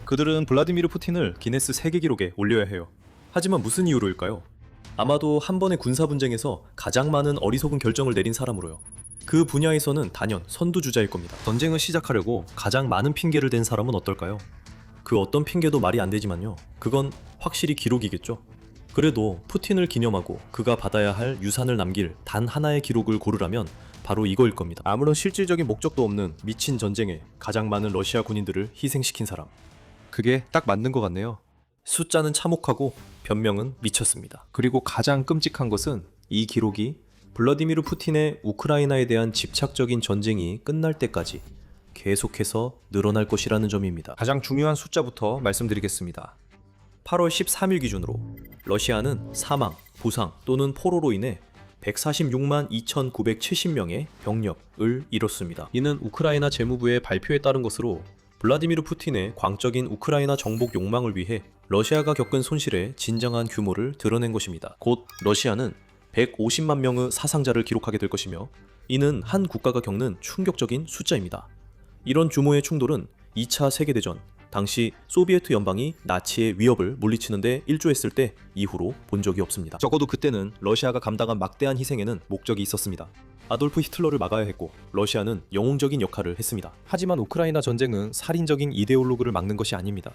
그들은 블라디미르 푸틴을 기네스 세계 기록에 올려야 해요. 하지만 무슨 이유로일까요? 아마도 한 번의 군사 분쟁에서 가장 많은 어리석은 결정을 내린 사람으로요. 그 분야에서는 단연 선두주자일 겁니다. 전쟁을 시작하려고 가장 많은 핑계를 댄 사람은 어떨까요? 그 어떤 핑계도 말이 안 되지만요. 그건 확실히 기록이겠죠. 그래도 푸틴을 기념하고 그가 받아야 할 유산을 남길 단 하나의 기록을 고르라면 바로 이거일 겁니다. 아무런 실질적인 목적도 없는 미친 전쟁에 가장 많은 러시아 군인들을 희생시킨 사람. 그게 딱 맞는 것 같네요. 숫자는 참혹하고 변명은 미쳤습니다. 그리고 가장 끔찍한 것은 이 기록이 블라디미르 푸틴의 우크라이나에 대한 집착적인 전쟁이 끝날 때까지 계속해서 늘어날 것이라는 점입니다. 가장 중요한 숫자부터 말씀드리겠습니다. 8월 13일 기준으로 러시아는 사망, 부상 또는 포로로 인해 146만 2,970명의 병력을 잃었습니다. 이는 우크라이나 재무부의 발표에 따른 것으로 블라디미르 푸틴의 광적인 우크라이나 정복 욕망을 위해 러시아가 겪은 손실의 진정한 규모를 드러낸 것입니다. 곧 러시아는 150만 명의 사상자를 기록하게 될 것이며 이는 한 국가가 겪는 충격적인 숫자입니다. 이런 규모의 충돌은 2차 세계대전 당시 소비에트 연방이 나치의 위협을 물리치는 데 일조했을 때 이후로 본 적이 없습니다. 적어도 그때는 러시아가 감당한 막대한 희생에는 목적이 있었습니다. 아돌프 히틀러를 막아야 했고 러시아는 영웅적인 역할을 했습니다. 하지만 우크라이나 전쟁은 살인적인 이데올로그를 막는 것이 아닙니다.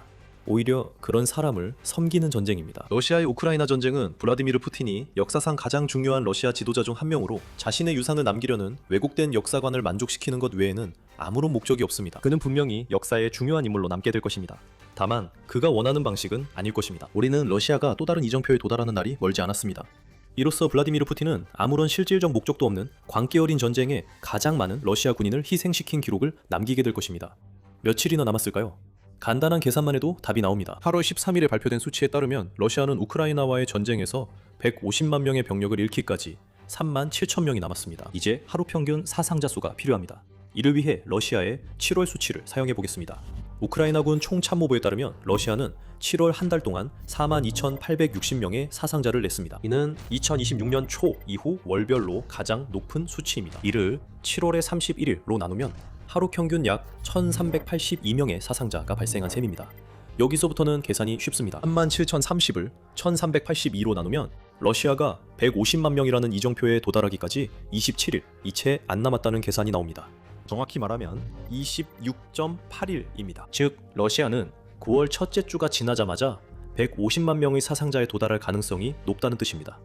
오히려 그런 사람을 섬기는 전쟁입니다. 러시아의 우크라이나 전쟁은 블라디미르 푸틴이 역사상 가장 중요한 러시아 지도자 중 한 명으로 자신의 유산을 남기려는 왜곡된 역사관을 만족시키는 것 외에는 아무런 목적이 없습니다. 그는 분명히 역사의 중요한 인물로 남게 될 것입니다. 다만 그가 원하는 방식은 아닐 것입니다. 우리는 러시아가 또 다른 이정표에 도달하는 날이 멀지 않았습니다. 이로써 블라디미르 푸틴은 아무런 실질적 목적도 없는 광기 어린 전쟁에 가장 많은 러시아 군인을 희생시킨 기록을 남기게 될 것입니다. 며칠이나 남았을까요? 간단한 계산만 해도 답이 나옵니다. 8월 13일에 발표된 수치에 따르면 러시아는 우크라이나와의 전쟁에서 150만 명의 병력을 잃기까지 3만 7천 명이 남았습니다. 이제 하루 평균 사상자 수가 필요합니다. 이를 위해 러시아의 7월 수치를 사용해 보겠습니다. 우크라이나군 총참모부에 따르면 러시아는 7월 한 달 동안 42,860명의 사상자를 냈습니다. 이는 2026년 초 이후 월별로 가장 높은 수치입니다. 이를 7월의 31일로 나누면 하루 평균 약 1,382명의 사상자가 발생한 셈입니다. 여기서부터는 계산이 쉽습니다. 37,030을 1,382로 나누면 러시아가 150만 명이라는 이정표에 도달하기까지 27일, 이채 안 남았다는 계산이 나옵니다. 정확히 말하면 26.8일입니다. 즉, 러시아는 9월 첫째 주가 지나자마자 150만 명의 사상자에 도달할 가능성이 높다는 뜻입니다.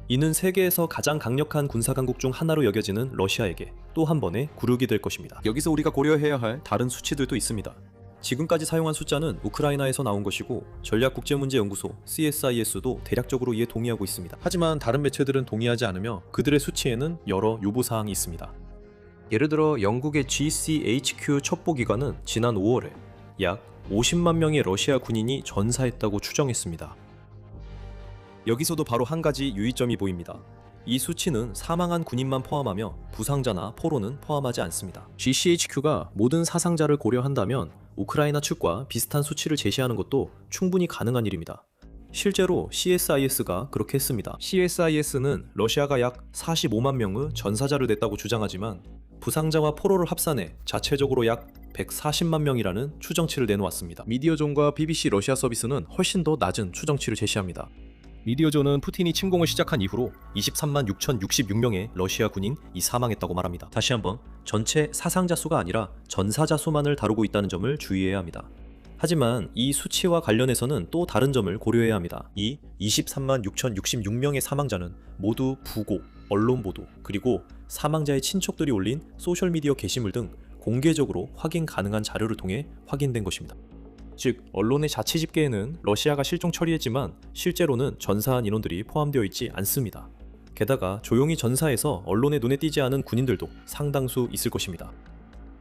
이는 세계에서 가장 강력한 군사강국 중 하나로 여겨지는 러시아에게 또 한 번의 굴욕이 될 것입니다. 여기서 우리가 고려해야 할 다른 수치들도 있습니다. 지금까지 사용한 숫자는 우크라이나에서 나온 것이고 전략국제문제연구소 CSIS도 대략적으로 이에 동의하고 있습니다. 하지만 다른 매체들은 동의하지 않으며 그들의 수치에는 여러 요구사항이 있습니다. 예를 들어 영국의 GCHQ 첩보기관은 지난 5월에 약 50만 명의 러시아 군인이 전사했다고 추정했습니다. 여기서도 바로 한 가지 유의점이 보입니다. 이 수치는 사망한 군인만 포함하며 부상자나 포로는 포함하지 않습니다. GCHQ가 모든 사상자를 고려한다면 우크라이나 측과 비슷한 수치를 제시하는 것도 충분히 가능한 일입니다. 실제로 CSIS가 그렇게 했습니다. CSIS는 러시아가 약 45만 명의 전사자를 냈다고 주장하지만 부상자와 포로를 합산해 자체적으로 약 140만 명이라는 추정치를 내놓았습니다. 미디어존과 BBC 러시아 서비스는 훨씬 더 낮은 추정치를 제시합니다. 미디어존은 푸틴이 침공을 시작한 이후로 23만 6,066명의 러시아 군인이 사망했다고 말합니다. 다시 한번 전체 사상자 수가 아니라 전사자 수만을 다루고 있다는 점을 주의해야 합니다. 하지만 이 수치와 관련해서는 또 다른 점을 고려해야 합니다. 이 23만 6,066명의 사망자는 모두 부고, 언론 보도, 그리고 사망자의 친척들이 올린 소셜미디어 게시물 등 공개적으로 확인 가능한 자료를 통해 확인된 것입니다. 즉, 언론의 자치 집계에는 러시아가 실종 처리했지만 실제로는 전사한 인원들이 포함되어 있지 않습니다. 게다가 조용히 전사해서 언론의 눈에 띄지 않은 군인들도 상당수 있을 것입니다.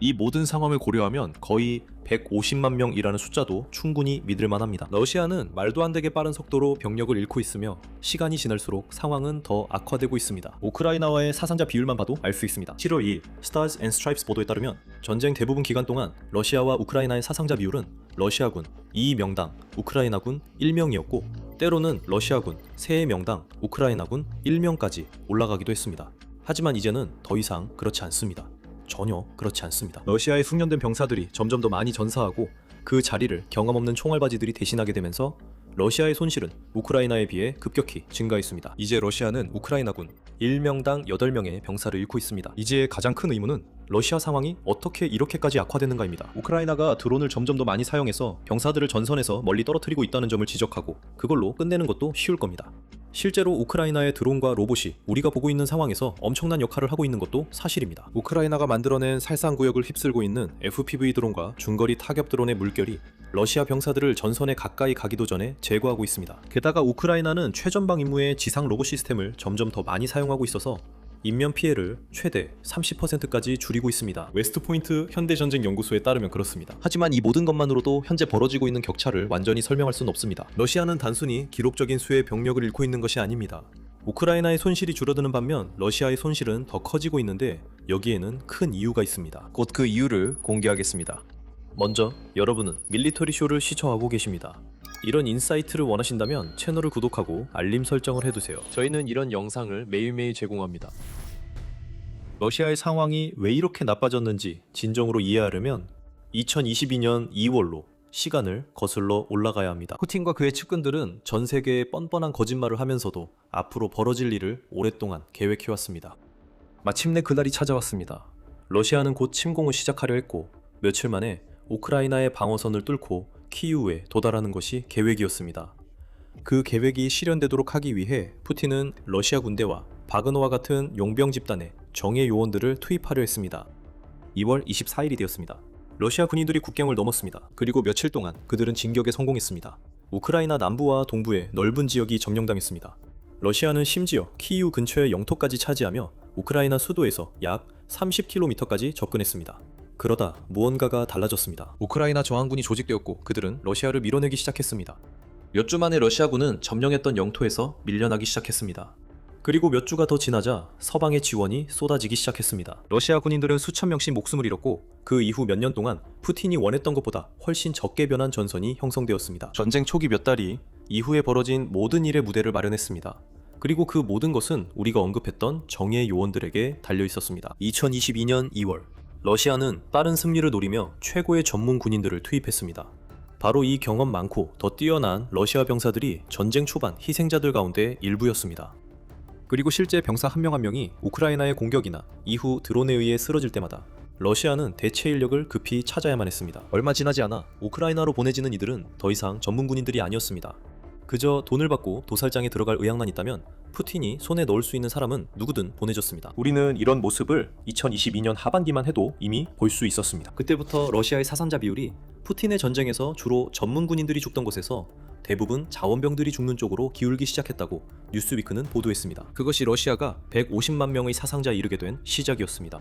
이 모든 상황을 고려하면 거의 150만 명이라는 숫자도 충분히 믿을만 합니다. 러시아는 말도 안 되게 빠른 속도로 병력을 잃고 있으며 시간이 지날수록 상황은 더 악화되고 있습니다. 우크라이나와의 사상자 비율만 봐도 알 수 있습니다. 7월 2일 Stars and Stripes 보도에 따르면 전쟁 대부분 기간 동안 러시아와 우크라이나의 사상자 비율은 러시아군 2명당 우크라이나군 1명이었고 때로는 러시아군 3명당 우크라이나군 1명까지 올라가기도 했습니다. 하지만 이제는 더 이상 그렇지 않습니다. 전혀 그렇지 않습니다. 러시아의 숙련된 병사들이 점점 더 많이 전사하고 그 자리를 경험 없는 총알바지들이 대신하게 되면서 러시아의 손실은 우크라이나에 비해 급격히 증가했습니다. 이제 러시아는 우크라이나군 1명당 8명의 병사를 잃고 있습니다. 이제 가장 큰 의문은 러시아 상황이 어떻게 이렇게까지 악화되는가입니다. 우크라이나가 드론을 점점 더 많이 사용해서 병사들을 전선에서 멀리 떨어뜨리고 있다는 점을 지적하고 그걸로 끝내는 것도 쉬울 겁니다. 실제로 우크라이나의 드론과 로봇이 우리가 보고 있는 상황에서 엄청난 역할을 하고 있는 것도 사실입니다. 우크라이나가 만들어낸 살상구역을 휩쓸고 있는 FPV 드론과 중거리 타격 드론의 물결이 러시아 병사들을 전선에 가까이 가기도 전에 제거하고 있습니다. 게다가 우크라이나는 최전방 임무의 지상 로봇 시스템을 점점 더 많이 사용하고 있어서 인면 피해를 최대 30%까지 줄이고 있습니다. 웨스트포인트 현대전쟁연구소에 따르면 그렇습니다. 하지만 이 모든 것만으로도 현재 벌어지고 있는 격차를 완전히 설명할 수는 없습니다. 러시아는 단순히 기록적인 수의 병력을 잃고 있는 것이 아닙니다. 우크라이나의 손실이 줄어드는 반면 러시아의 손실은 더 커지고 있는데 여기에는 큰 이유가 있습니다. 곧 그 이유를 공개하겠습니다. 먼저 여러분은 밀리터리 쇼를 시청하고 계십니다. 이런 인사이트를 원하신다면 채널을 구독하고 알림 설정을 해두세요. 저희는 이런 영상을 매일매일 제공합니다. 러시아의 상황이 왜 이렇게 나빠졌는지 진정으로 이해하려면 2022년 2월로 시간을 거슬러 올라가야 합니다. 푸틴과 그의 측근들은 전 세계에 뻔뻔한 거짓말을 하면서도 앞으로 벌어질 일을 오랫동안 계획해왔습니다. 마침내 그날이 찾아왔습니다. 러시아는 곧 침공을 시작하려 했고 며칠 만에 우크라이나의 방어선을 뚫고 키이우에 도달하는 것이 계획이었습니다. 그 계획이 실현되도록 하기 위해 푸틴은 러시아 군대와 바그너와 같은 용병 집단의 정예 요원들을 투입하려 했습니다. 2월 24일이 되었습니다. 러시아 군인들이 국경을 넘었습니다. 그리고 며칠 동안 그들은 진격에 성공했습니다. 우크라이나 남부와 동부의 넓은 지역이 점령당했습니다. 러시아는 심지어 키이우 근처의 영토까지 차지하며 우크라이나 수도에서 약 30km까지 접근했습니다. 그러다 무언가가 달라졌습니다. 우크라이나 저항군이 조직되었고 그들은 러시아를 밀어내기 시작했습니다. 몇 주 만에 러시아군은 점령했던 영토에서 밀려나기 시작했습니다. 그리고 몇 주가 더 지나자 서방의 지원이 쏟아지기 시작했습니다. 러시아 군인들은 수천 명씩 목숨을 잃었고 그 이후 몇 년 동안 푸틴이 원했던 것보다 훨씬 적게 변한 전선이 형성되었습니다. 전쟁 초기 몇 달이 이후에 벌어진 모든 일의 무대를 마련했습니다. 그리고 그 모든 것은 우리가 언급했던 정예 요원들에게 달려 있었습니다. 2022년 2월 러시아는 빠른 승리를 노리며 최고의 전문 군인들을 투입했습니다. 바로 이 경험 많고 더 뛰어난 러시아 병사들이 전쟁 초반 희생자들 가운데 일부였습니다. 그리고 실제 병사 한 명 한 명이 우크라이나의 공격이나 이후 드론에 의해 쓰러질 때마다 러시아는 대체 인력을 급히 찾아야만 했습니다. 얼마 지나지 않아 우크라이나로 보내지는 이들은 더 이상 전문 군인들이 아니었습니다. 그저 돈을 받고 도살장에 들어갈 의향만 있다면 푸틴이 손에 넣을 수 있는 사람은 누구든 보내줬습니다. 우리는 이런 모습을 2022년 하반기만 해도 이미 볼 수 있었습니다. 그때부터 러시아의 사상자 비율이 푸틴의 전쟁에서 주로 전문 군인들이 죽던 곳에서 대부분 자원병들이 죽는 쪽으로 기울기 시작했다고 뉴스위크는 보도했습니다. 그것이 러시아가 150만 명의 사상자에 이르게 된 시작이었습니다.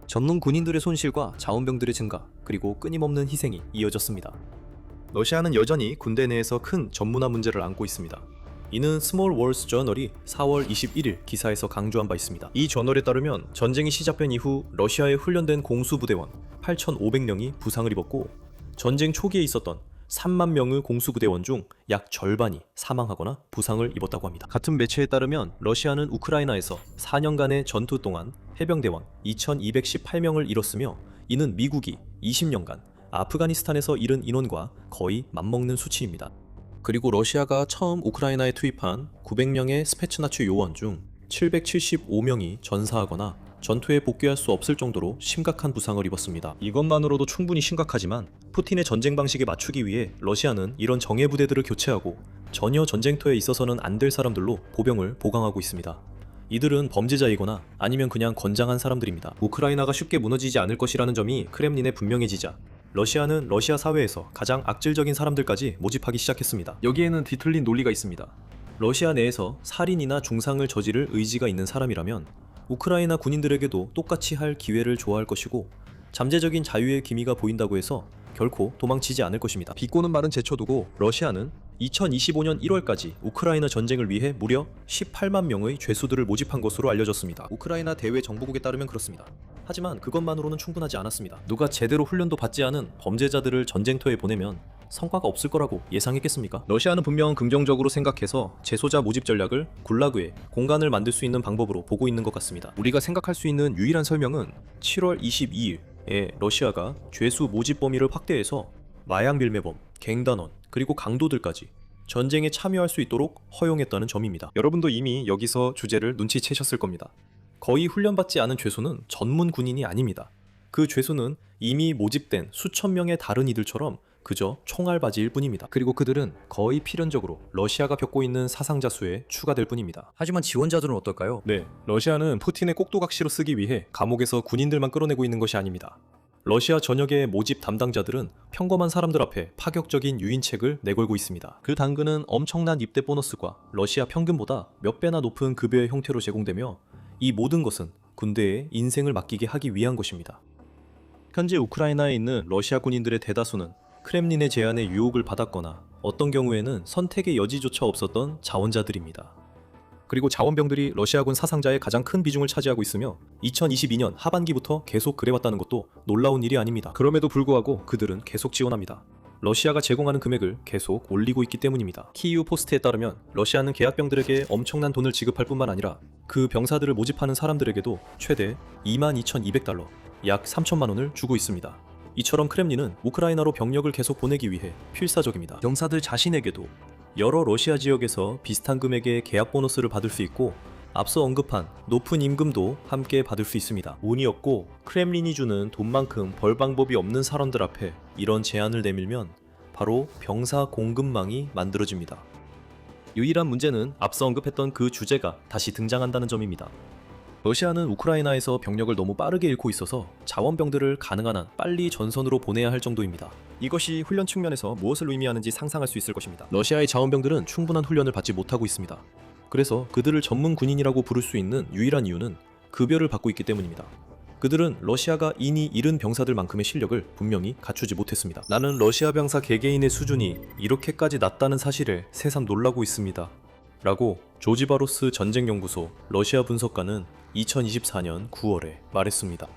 전문 군인들의 손실과 자원병들의 증가, 그리고 끊임없는 희생이 이어졌습니다. 러시아는 여전히 군대 내에서 큰 전문화 문제를 안고 있습니다. 이는 스몰 월스 저널이 4월 21일 기사에서 강조한 바 있습니다. 이 저널에 따르면 전쟁이 시작된 이후 러시아에 훈련된 공수부대원 8,500명이 부상을 입었고 전쟁 초기에 있었던 3만 명의 공수부대원 중 약 절반이 사망하거나 부상을 입었다고 합니다. 같은 매체에 따르면 러시아는 우크라이나에서 4년간의 전투 동안 해병대원 2,218명을 잃었으며 이는 미국이 20년간 아프가니스탄에서 잃은 인원과 거의 맞먹는 수치입니다. 그리고 러시아가 처음 우크라이나에 투입한 900명의 스페츠나츠 요원 중 775명이 전사하거나 전투에 복귀할 수 없을 정도로 심각한 부상을 입었습니다. 이것만으로도 충분히 심각하지만 푸틴의 전쟁 방식에 맞추기 위해 러시아는 이런 정예 부대들을 교체하고 전혀 전쟁터에 있어서는 안 될 사람들로 보병을 보강하고 있습니다. 이들은 범죄자이거나 아니면 그냥 건장한 사람들입니다. 우크라이나가 쉽게 무너지지 않을 것이라는 점이 크렘린에 분명해지자 러시아는 러시아 사회에서 가장 악질적인 사람들까지 모집하기 시작했습니다. 여기에는 뒤틀린 논리가 있습니다. 러시아 내에서 살인이나 중상을 저지를 의지가 있는 사람이라면 우크라이나 군인들에게도 똑같이 할 기회를 조화할 것이고 잠재적인 자유의 기미가 보인다고 해서 결코 도망치지 않을 것입니다. 비꼬는 말은 제쳐두고 러시아는 2025년 1월까지 우크라이나 전쟁을 위해 무려 18만 명의 죄수들을 모집한 것으로 알려졌습니다. 우크라이나 대외 정보국에 따르면 그렇습니다. 하지만 그것만으로는 충분하지 않았습니다. 누가 제대로 훈련도 받지 않은 범죄자들을 전쟁터에 보내면 성과가 없을 거라고 예상했겠습니까? 러시아는 분명 긍정적으로 생각해서 재소자 모집 전략을 굴라그에 공간을 만들 수 있는 방법으로 보고 있는 것 같습니다. 우리가 생각할 수 있는 유일한 설명은 7월 22일에 러시아가 죄수 모집 범위를 확대해서 마약 밀매범, 갱단원, 그리고 강도들까지 전쟁에 참여할 수 있도록 허용했다는 점입니다. 여러분도 이미 여기서 주제를 눈치채셨을 겁니다. 거의 훈련받지 않은 죄수는 전문 군인이 아닙니다. 그 죄수는 이미 모집된 수천 명의 다른 이들처럼 그저 총알바지일 뿐입니다. 그리고 그들은 거의 필연적으로 러시아가 겪고 있는 사상자 수에 추가될 뿐입니다. 하지만 지원자들은 어떨까요? 네, 러시아는 푸틴의 꼭두각시로 쓰기 위해 감옥에서 군인들만 끌어내고 있는 것이 아닙니다. 러시아 전역의 모집 담당자들은 평범한 사람들 앞에 파격적인 유인책을 내걸고 있습니다. 그 당근은 엄청난 입대 보너스과 러시아 평균보다 몇 배나 높은 급여의 형태로 제공되며 이 모든 것은 군대에 인생을 맡기게 하기 위한 것입니다. 현재 우크라이나에 있는 러시아 군인들의 대다수는 크렘린의 제안에 유혹을 받았거나 어떤 경우에는 선택의 여지조차 없었던 자원자들입니다. 그리고 자원병들이 러시아군 사상자의 가장 큰 비중을 차지하고 있으며 2022년 하반기부터 계속 그래왔다는 것도 놀라운 일이 아닙니다. 그럼에도 불구하고 그들은 계속 지원합니다. 러시아가 제공하는 금액을 계속 올리고 있기 때문입니다. 키이우 포스트에 따르면 러시아는 계약병들에게 엄청난 돈을 지급할 뿐만 아니라 그 병사들을 모집하는 사람들에게도 최대 22,200달러, 약 3천만 원을 주고 있습니다. 이처럼 크렘린은 우크라이나로 병력을 계속 보내기 위해 필사적입니다. 병사들 자신에게도 여러 러시아 지역에서 비슷한 금액의 계약 보너스를 받을 수 있고 앞서 언급한 높은 임금도 함께 받을 수 있습니다. 운이 없고 크렘린이 주는 돈만큼 벌 방법이 없는 사람들 앞에 이런 제안을 내밀면 바로 병사 공급망이 만들어집니다. 유일한 문제는 앞서 언급했던 그 주제가 다시 등장한다는 점입니다. 러시아는 우크라이나에서 병력을 너무 빠르게 잃고 있어서 자원병들을 가능한 한 빨리 전선으로 보내야 할 정도입니다. 이것이 훈련 측면에서 무엇을 의미하는지 상상할 수 있을 것입니다. 러시아의 자원병들은 충분한 훈련을 받지 못하고 있습니다. 그래서 그들을 전문 군인이라고 부를 수 있는 유일한 이유는 급여를 받고 있기 때문입니다. 그들은 러시아가 이미 잃은 병사들만큼의 실력을 분명히 갖추지 못했습니다. 나는 러시아 병사 개개인의 수준이 이렇게까지 낮다는 사실에 새삼 놀라고 있습니다. 라고 조지 바로스 전쟁연구소 러시아 분석가는 2024년 9월에 말했습니다.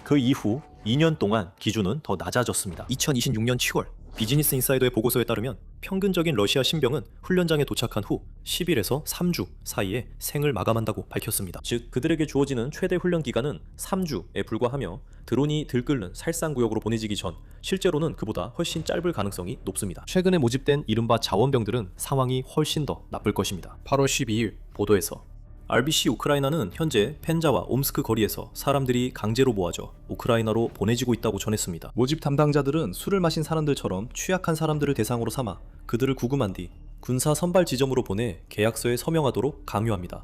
그 이후 2년 동안 기준은 더 낮아졌습니다. 2026년 7월 비즈니스 인사이더의 보고서에 따르면 평균적인 러시아 신병은 훈련장에 도착한 후 10일에서 3주 사이에 생을 마감한다고 밝혔습니다. 즉 그들에게 주어지는 최대 훈련 기간은 3주에 불과하며 드론이 들끓는 살상구역으로 보내지기 전 실제로는 그보다 훨씬 짧을 가능성이 높습니다. 최근에 모집된 이른바 자원병들은 상황이 훨씬 더 나쁠 것입니다. 8월 12일 보도에서 RBC 우크라이나는 현재 펜자와 옴스크 거리에서 사람들이 강제로 모아져 우크라이나로 보내지고 있다고 전했습니다. 모집 담당자들은 술을 마신 사람들처럼 취약한 사람들을 대상으로 삼아 그들을 구금한 뒤 군사 선발 지점으로 보내 계약서에 서명하도록 강요합니다.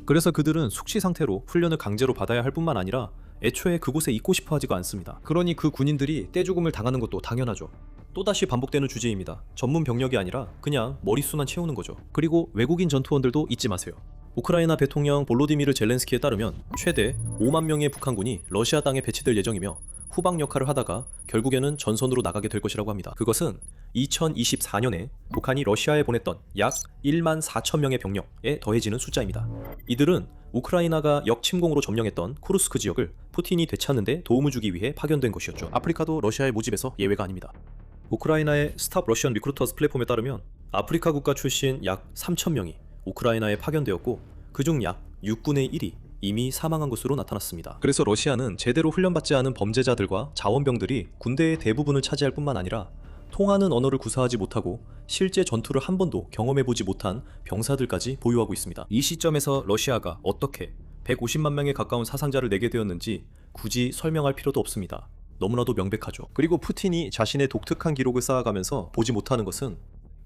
그래서 그들은 숙취 상태로 훈련을 강제로 받아야 할 뿐만 아니라 애초에 그곳에 있고 싶어 하지가 않습니다. 그러니 그 군인들이 떼죽음을 당하는 것도 당연하죠. 또다시 반복되는 주제입니다. 전문 병력이 아니라 그냥 머릿수만 채우는 거죠. 그리고 외국인 전투원들도 잊지 마세요. 우크라이나 대통령 볼로디미르 젤렌스키에 따르면 최대 5만 명의 북한군이 러시아 땅에 배치될 예정이며 후방 역할을 하다가 결국에는 전선으로 나가게 될 것이라고 합니다. 그것은 2024년에 북한이 러시아에 보냈던 약 1만 4천 명의 병력에 더해지는 숫자입니다. 이들은 우크라이나가 역침공으로 점령했던 쿠르스크 지역을 푸틴이 되찾는 데 도움을 주기 위해 파견된 것이었죠. 아프리카도 러시아의 모집에서 예외가 아닙니다. 우크라이나의 스탑 러시안 리크루터스 플랫폼에 따르면 아프리카 국가 출신 약 3천 명이 우크라이나에 파견되었고 그중 약 6분의 1이 이미 사망한 것으로 나타났습니다. 그래서 러시아는 제대로 훈련받지 않은 범죄자들과 자원병들이 군대의 대부분을 차지할 뿐만 아니라 통하는 언어를 구사하지 못하고 실제 전투를 한 번도 경험해보지 못한 병사들까지 보유하고 있습니다. 이 시점에서 러시아가 어떻게 150만 명에 가까운 사상자를 내게 되었는지 굳이 설명할 필요도 없습니다. 너무나도 명백하죠. 그리고 푸틴이 자신의 독특한 기록을 쌓아가면서 보지 못하는 것은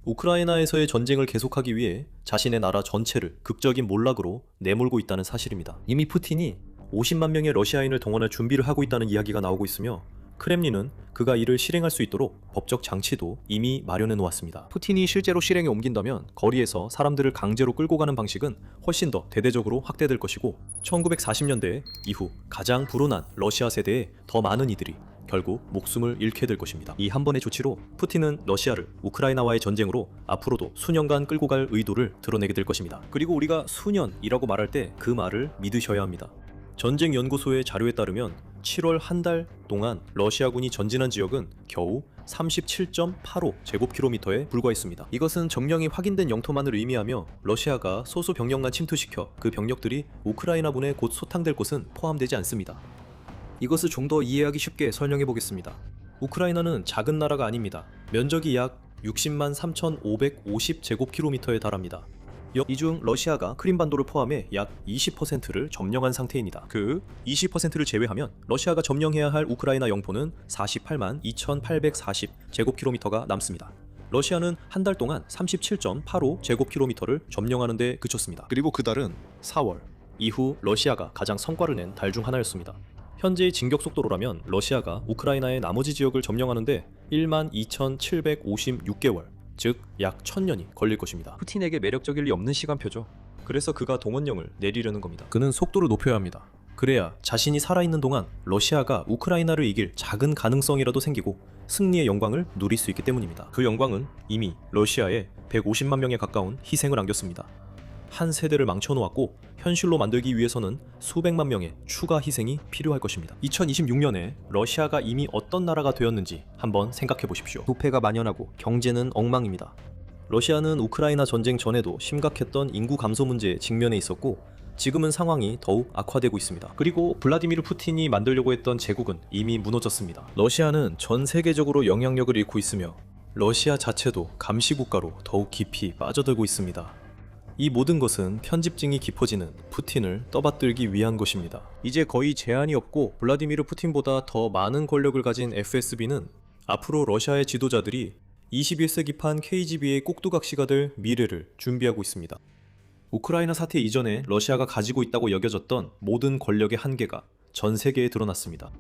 우크라이나에서의 전쟁을 계속하기 위해 자신의 나라 전체를 극적인 몰락으로 내몰고 있다는 사실입니다. 이미 푸틴이 50만 명의 러시아인을 동원할 준비를 하고 있다는 이야기가 나오고 있으며 크렘린은 그가 이를 실행할 수 있도록 법적 장치도 이미 마련해 놓았습니다. 푸틴이 실제로 실행에 옮긴다면 거리에서 사람들을 강제로 끌고 가는 방식은 훨씬 더 대대적으로 확대될 것이고 1940년대 이후 가장 불온한 러시아 세대에 더 많은 이들이 결국 목숨을 잃게 될 것입니다. 이 한 번의 조치로 푸틴은 러시아를 우크라이나와의 전쟁으로 앞으로도 수년간 끌고 갈 의도를 드러내게 될 것입니다. 그리고 우리가 수년이라고 말할 때 그 말을 믿으셔야 합니다. 전쟁연구소의 자료에 따르면 7월 한 달 동안 러시아군이 전진한 지역은 겨우 37.85 제곱킬로미터에 불과했습니다. 이것은 정령이 확인된 영토만을 의미하며 러시아가 소수 병력만 침투시켜 그 병력들이 우크라이나군에 곧 소탕될 곳은 포함되지 않습니다. 이것을 좀 더 이해하기 쉽게 설명해 보겠습니다. 우크라이나는 작은 나라가 아닙니다. 면적이 약 60만 3,550제곱킬로미터에 달합니다. 이 중 러시아가 크림반도를 포함해 약 20%를 점령한 상태입니다. 그 20%를 제외하면 러시아가 점령해야 할 우크라이나 영토는 48만 2,840제곱킬로미터가 남습니다. 러시아는 한 달 동안 37.85제곱킬로미터를 점령하는 데 그쳤습니다. 그리고 그 달은 4월. 이후 러시아가 가장 성과를 낸 달 중 하나였습니다. 현재의 진격 속도로라면 러시아가 우크라이나의 나머지 지역을 점령하는데 1만 2,756개월, 즉 약 1000년이 걸릴 것입니다. 푸틴에게 매력적일 리 없는 시간표죠. 그래서 그가 동원령을 내리려는 겁니다. 그는 속도를 높여야 합니다. 그래야 자신이 살아있는 동안 러시아가 우크라이나를 이길 작은 가능성이라도 생기고 승리의 영광을 누릴 수 있기 때문입니다. 그 영광은 이미 러시아에 150만 명에 가까운 희생을 안겼습니다. 한 세대를 망쳐놓았고 현실로 만들기 위해서는 수백만 명의 추가 희생이 필요할 것입니다. 2026년에 러시아가 이미 어떤 나라가 되었는지 한번 생각해 보십시오. 부패가 만연하고 경제는 엉망입니다. 러시아는 우크라이나 전쟁 전에도 심각했던 인구 감소 문제에 직면해 있었고 지금은 상황이 더욱 악화되고 있습니다. 그리고 블라디미르 푸틴이 만들려고 했던 제국은 이미 무너졌습니다. 러시아는 전 세계적으로 영향력을 잃고 있으며 러시아 자체도 감시국가로 더욱 깊이 빠져들고 있습니다. 이 모든 것은 편집증이 깊어지는 푸틴을 떠받들기 위한 것입니다. 이제 거의 제한이 없고 블라디미르 푸틴보다 더 많은 권력을 가진 FSB는 앞으로 러시아의 지도자들이 21세기판 KGB의 꼭두각시가 될 미래를 준비하고 있습니다. 우크라이나 사태 이전에 러시아가 가지고 있다고 여겨졌던 모든 권력의 한계가 전 세계에 드러났습니다.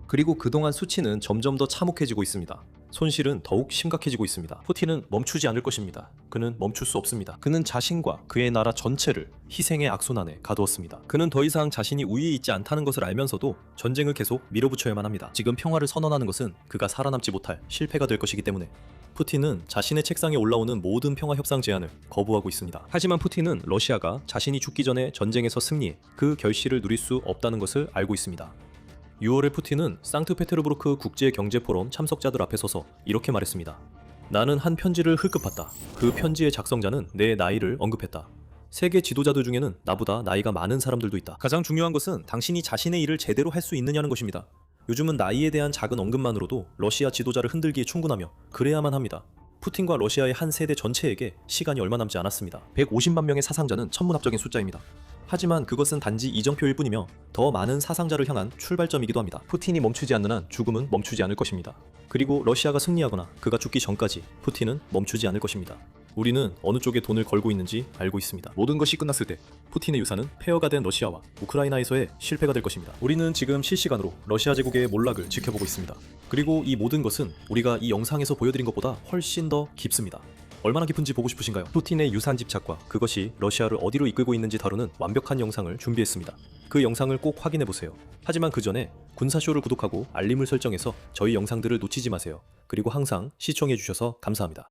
그리고 그동안 수치는 점점 더 참혹해지고 있습니다. 손실은 더욱 심각해지고 있습니다. 푸틴은 멈추지 않을 것입니다. 그는 멈출 수 없습니다. 그는 자신과 그의 나라 전체를 희생의 악순환에 가두었습니다. 그는 더 이상 자신이 우위에 있지 않다는 것을 알면서도 전쟁을 계속 밀어붙여야만 합니다. 지금 평화를 선언하는 것은 그가 살아남지 못할 실패가 될 것이기 때문에 푸틴은 자신의 책상에 올라오는 모든 평화 협상 제안을 거부하고 있습니다. 하지만 푸틴은 러시아가 자신이 죽기 전에 전쟁에서 승리해 그 결실을 누릴 수 없다는 것을 알고 있습니다. 6월에 푸틴은 상트페테르부르크 국제경제포럼 참석자들 앞에 서서 이렇게 말했습니다. 나는 한 편지를 흘급봤다. 그 편지의 작성자는 내 나이를 언급했다. 세계 지도자들 중에는 나보다 나이가 많은 사람들도 있다. 가장 중요한 것은 당신이 자신의 일을 제대로 할 수 있느냐는 것입니다. 요즘은 나이에 대한 작은 언급만으로도 러시아 지도자를 흔들기에 충분하며 그래야만 합니다. 푸틴과 러시아의 한 세대 전체에게 시간이 얼마 남지 않았습니다. 150만 명의 사상자는 천문학적인 숫자입니다. 하지만 그것은 단지 이정표일 뿐이며 더 많은 사상자를 향한 출발점이기도 합니다. 푸틴이 멈추지 않는 한 죽음은 멈추지 않을 것입니다. 그리고 러시아가 승리하거나 그가 죽기 전까지 푸틴은 멈추지 않을 것입니다. 우리는 어느 쪽에 돈을 걸고 있는지 알고 있습니다. 모든 것이 끝났을 때 푸틴의 유산은 폐허가 된 러시아와 우크라이나에서의 실패가 될 것입니다. 우리는 지금 실시간으로 러시아 제국의 몰락을 지켜보고 있습니다. 그리고 이 모든 것은 우리가 이 영상에서 보여드린 것보다 훨씬 더 깊습니다. 얼마나 깊은지 보고 싶으신가요? 푸틴의 유산 집착과 그것이 러시아를 어디로 이끌고 있는지 다루는 완벽한 영상을 준비했습니다. 그 영상을 꼭 확인해보세요. 하지만 그 전에 군사쇼를 구독하고 알림을 설정해서 저희 영상들을 놓치지 마세요. 그리고 항상 시청해주셔서 감사합니다.